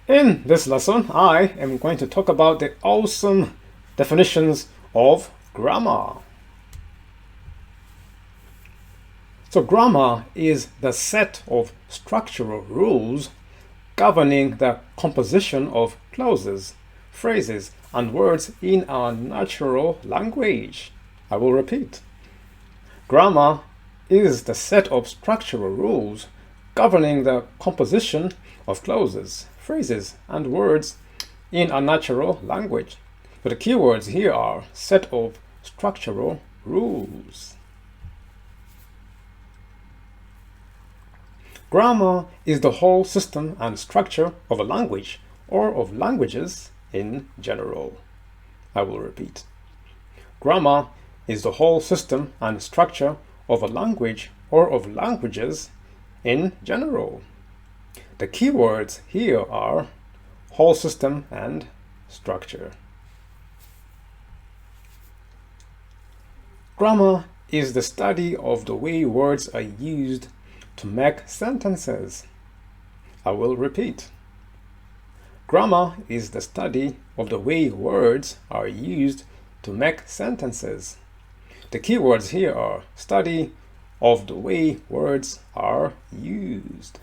In this lesson, I am going to talk about the awesome definitions of grammar. So grammar is the set of structural rules governing the composition of clauses, phrases, and words in our natural language. I will repeat. Grammar is the set of structural rules governing the composition of clauses, phrases, and words in a natural language. But the keywords here are set of structural rules. Grammar is the whole system and structure of a language or of languages in general. I will repeat. Grammar is the whole system and structure of a language or of languages in general. The keywords here are whole system and structure. Grammar is the study of the way words are used to make sentences. I will repeat. Grammar is the study of the way words are used to make sentences. The keywords here are study of the way words are used.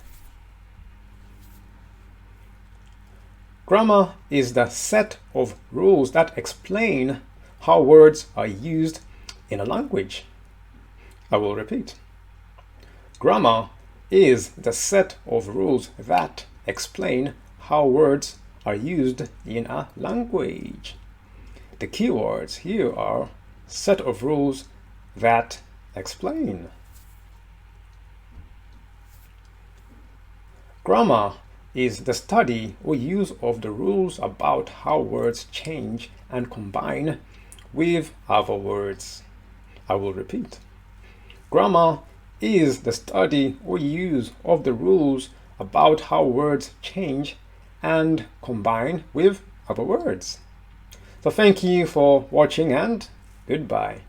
Grammar is the set of rules that explain how words are used in a language. I will repeat. Grammar is the set of rules that explain how words are used in a language. The keywords here are set of rules that explain. Grammar is the study or use of the rules about how words change and combine with other words. I will repeat. Grammar is the study or use of the rules about how words change and combine with other words. So thank you for watching and goodbye.